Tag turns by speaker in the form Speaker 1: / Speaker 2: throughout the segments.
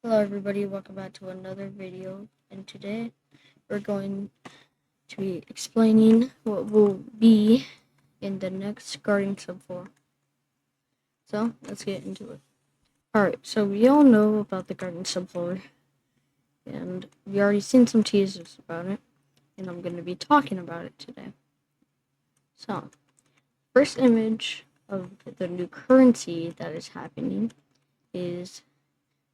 Speaker 1: Hello everybody, welcome back to another video, and today we're going to be explaining what will be in the next garden subfloor. So, let's get into it. Alright, so we all know about the garden subfloor, and we already seen some teasers about it, and I'm going to be talking about it today. So, first image of the new currency that is happening is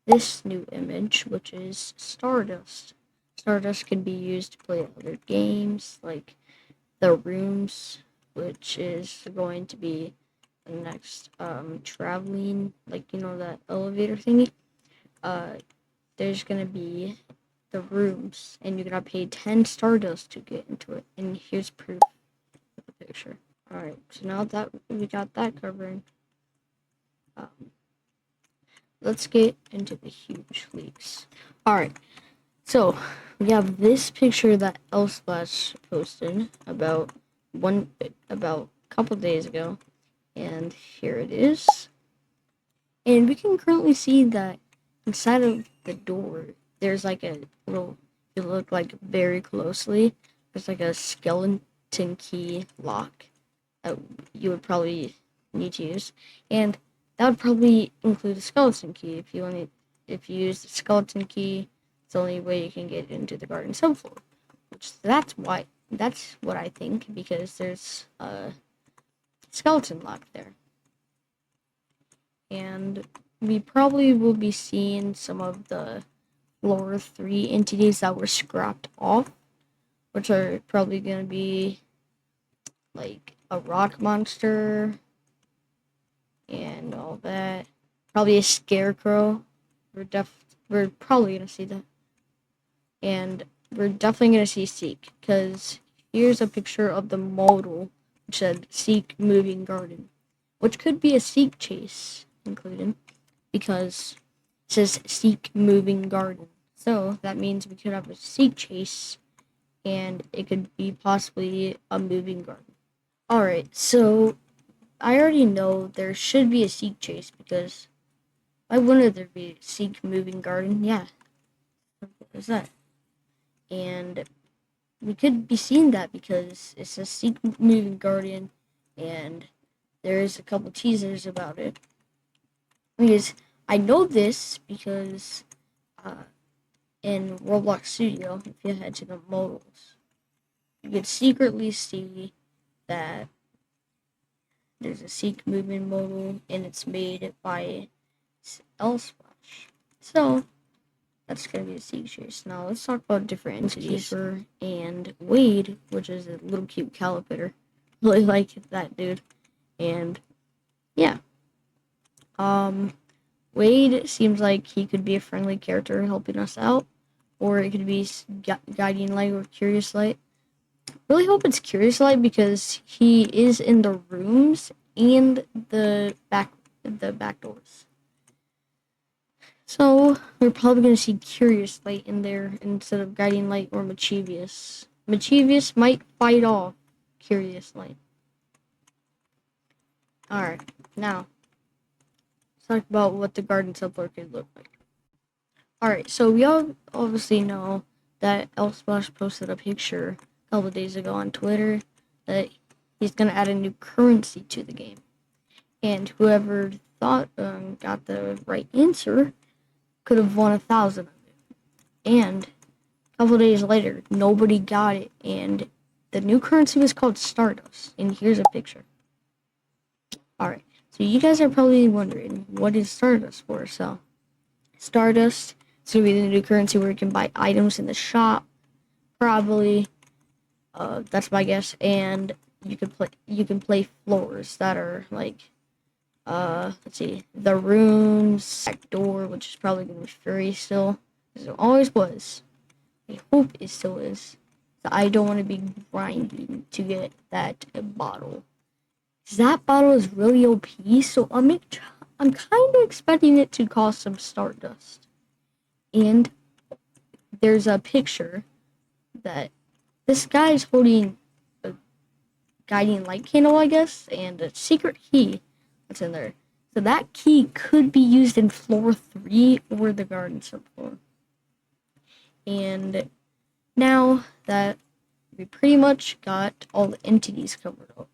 Speaker 1: this new image, which is Stardust. Stardust can be used to play other games, like the rooms, which is going to be the next traveling, like that elevator thingy. There's gonna be the rooms, and you're gonna pay 10 Stardust to get into it. And here's proof with the picture. Alright, so now that we got that covering, let's get into the huge leaks. Alright, so we have this picture that Elsplash posted about a couple days ago, and here it is. And we can currently see that inside of the door, there's like a little. If you look like very closely, there's like a skeleton key lock that you would probably need to use, and that would probably include a skeleton key. If you use the skeleton key, it's the only way you can get into the garden subfloor. That's what I think, because there's a skeleton lock there. And we probably will be seeing some of the floor 3 entities that were scrapped off, which are probably going to be like a rock monster and all that. Probably a scarecrow. We're probably going to see that. And we're definitely going to see Seek, because here's a picture of the modal, which said Seek Moving Garden, which could be a Seek chase included, because it says Seek Moving Garden. So that means we could have a Seek chase, and it could be possibly a moving garden. Alright, so I already know there should be a Seek chase, because why wouldn't there be a Seek Moving Garden? Yeah. What is that? And we could be seeing that because it's a Seek Moving Guardian, and there's a couple teasers about it. Because I know this because in Roblox Studio, if you head to the modals, you could secretly see that there's a Seek Movement modal, and it's made by Elsplash. So that's going to be a Seek chase. Now let's talk about different entities. Keeper and Wade, which is a little cute calipator. Really like that dude. And yeah. Wade seems like he could be a friendly character helping us out, or it could be Guiding Light or Curious Light. Really hope it's Curious Light, because he is in the rooms and the back doors. So we're probably going to see Curious Light in there instead of Guiding Light or Mischievous. Mischievous might fight off Curious Light. Alright, now let's talk about what the garden subfloor could look like. Alright, so we all obviously know that Elsplash posted a picture a couple days ago on Twitter that he's going to add a new currency to the game. And whoever thought got the right answer could have won 1,000 of it. And a couple days later, nobody got it, and the new currency was called Stardust. And here's a picture. Alright, so you guys are probably wondering, what is Stardust for? So, Stardust is going to be the new currency where you can buy items in the shop, probably. That's my guess. And you can play floors that are like, let's see, the rooms, back door, which is probably going to be free still, as it always was. I hope it still is. So I don't want to be grinding to get that bottle. That bottle is really OP, so I'm kind of expecting it to cost some Stardust. And there's a picture that this guy is holding a guiding light candle, I guess, and a secret key that's in there. So that key could be used in floor 3 or the garden subfloor. And now that we pretty much got all the entities covered over,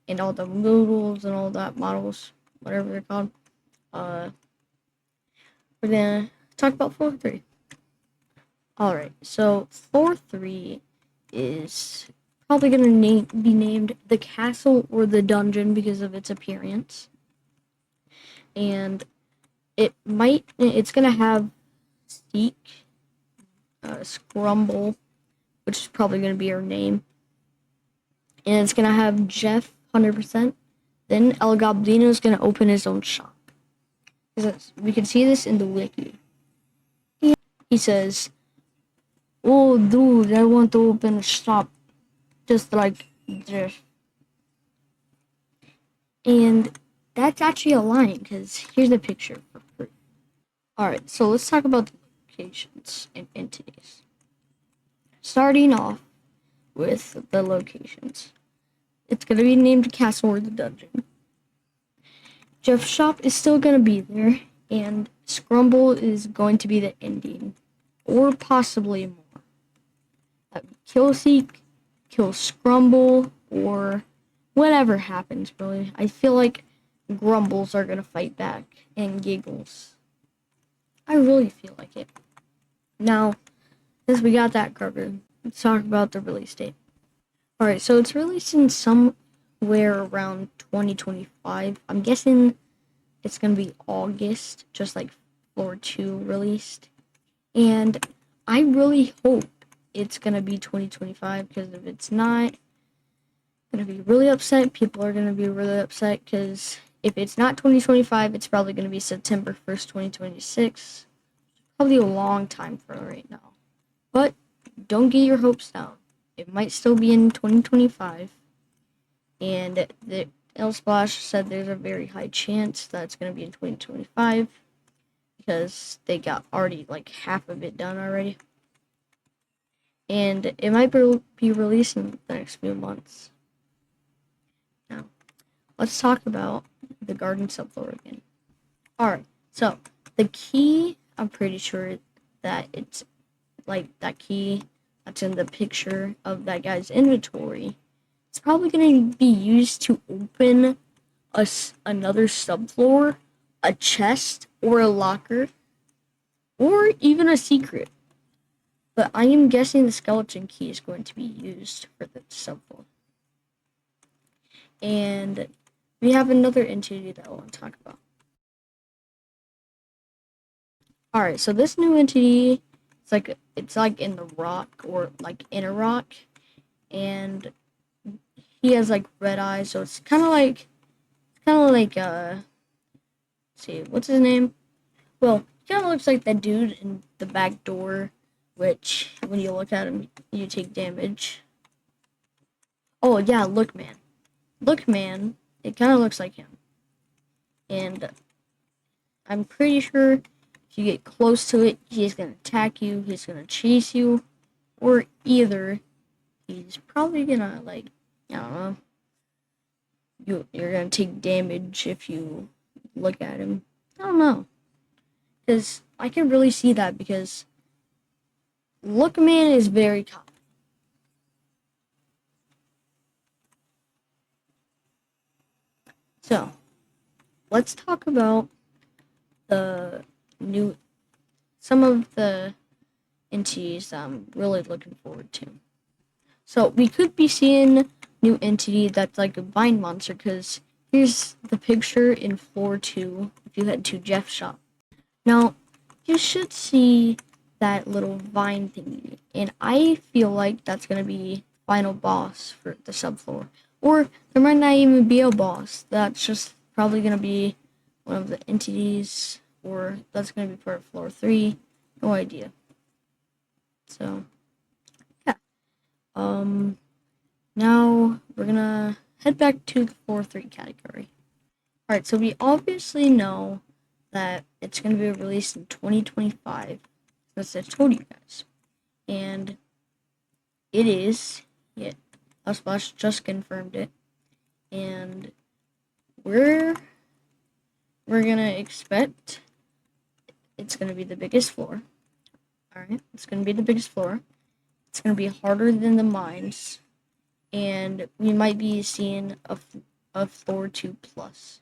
Speaker 1: and all the modals and all that models, whatever they're called, we're gonna talk about floor 3. Alright, so floor 3 is probably gonna be named the castle or the dungeon because of its appearance. And it's gonna have Seek, Scrumble, which is probably gonna be her name, and it's gonna have Jeff 100%. Then El Goblino is gonna open his own shop. We can see this in the wiki. He says, "Oh, dude, I want to open a shop, just like Jeff." And that's actually a line, because here's the picture for proof. Alright, so let's talk about the locations and entities. Starting off with the locations. It's going to be named Castle or the Dungeon. Jeff's shop is still going to be there, and Scrumble is going to be the ending, or possibly more. Kill Seek, kill Scrumble, or whatever happens, really. I feel like Grumbles are going to fight back, and Giggles. I really feel like it. Now, since we got that covered, let's talk about the release date. Alright, so it's releasing somewhere around 2025. I'm guessing it's going to be August, just like Floor 2 released. And I really hope it's going to be 2025, because if it's not, I'm going to be really upset. People are going to be really upset, because if it's not 2025, it's probably going to be September 1st, 2026. Probably a long time from right now. But don't get your hopes down. It might still be in 2025. And the L Splash said there's a very high chance that it's going to be in 2025. Because they got already like half of it done already. And it might be released in the next few months. Now, let's talk about the garden subfloor again. Alright, so the key, I'm pretty sure that it's like that key that's in the picture of that guy's inventory. It's probably going to be used to open another subfloor, a chest, or a locker, or even a secret. But I am guessing the skeleton key is going to be used for the subfloor. And we have another entity that I want to talk about. Alright, so this new entity, it's like in the rock, or like in a rock, and he has like red eyes, so it's kind of like let's see, what's his name? Well, he kind of looks like that dude in the back door, which when you look at him, you take damage. Oh yeah, Lookman. Lookman, it kind of looks like him, and I'm pretty sure if you get close to it, he's gonna attack you, he's gonna chase you, or either he's probably gonna, like, I don't know, you're gonna take damage if you look at him. I don't know, because I can really see that, because Lookman is very common. So, let's talk about some of the entities I'm really looking forward to. So, we could be seeing new entity that's like a vine monster, because here's the picture in floor 2 if you head to Jeff's shop. Now, you should see that little vine thingy, and I feel like that's going to be final boss for the subfloor. Or there might not even be a boss. That's just probably going to be one of the entities, or that's going to be part of floor 3. No idea. So, yeah. Now we're going to head back to the floor 3 category. Alright, so we obviously know that it's going to be released in 2025, as I told you guys. And it is. Yeah, Splash just confirmed it. And we're we're gonna expect it's gonna be the biggest floor. Alright, it's gonna be the biggest floor. It's gonna be harder than the mines, and we might be seeing a floor 2 plus.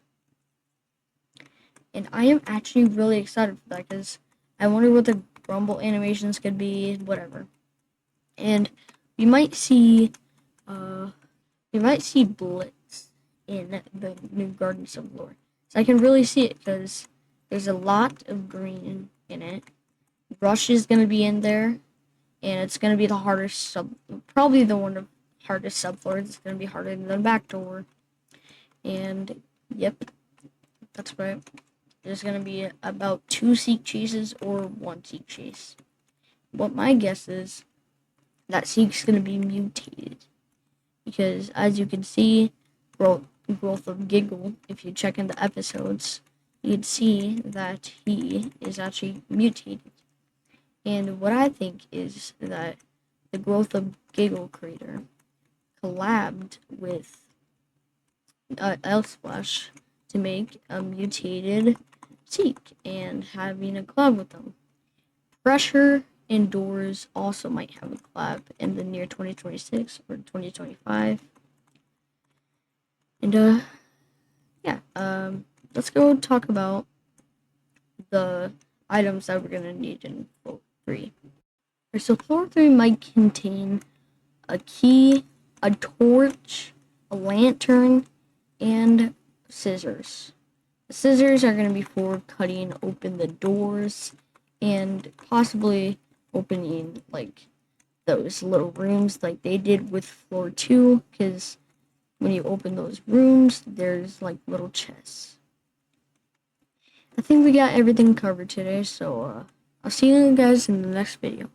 Speaker 1: And I am actually really excited for that because I wonder what the rumble animations could be, whatever. And we might see Blitz in the new Garden Subfloor. So I can really see it because there's a lot of green in it. Rush is gonna be in there, and it's gonna be the hardest probably the one of hardest subfloors. It's gonna be harder than the back door. And yep, that's right. There's gonna be about 2 Seek Chases or 1 Seek Chase. What my guess is that Seek's gonna be mutated. Because as you can see, growth of Giggle, if you check in the episodes, you'd see that he is actually mutated. And what I think is that the growth of Giggle creator collabed with Elsplash to make a mutated Seek and having a collab with them. Pressure Indoors also might have a collab in the near 2026 or 2025. And yeah, let's go talk about the items that we're gonna need in floor 3. So floor 3 might contain a key, a torch, a lantern, and scissors. The scissors are going to be for cutting open the doors and possibly opening like those little rooms like they did with floor 2, because when you open those rooms, there's like little chests. I think we got everything covered today, so I'll see you guys in the next video.